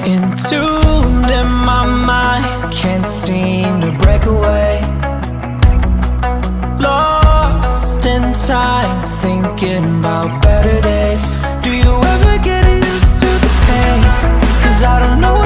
Entombed in my mind, can't seem to break away. Lost in time, thinking about better days. Do you ever get used to the pain? 'Cause I don't know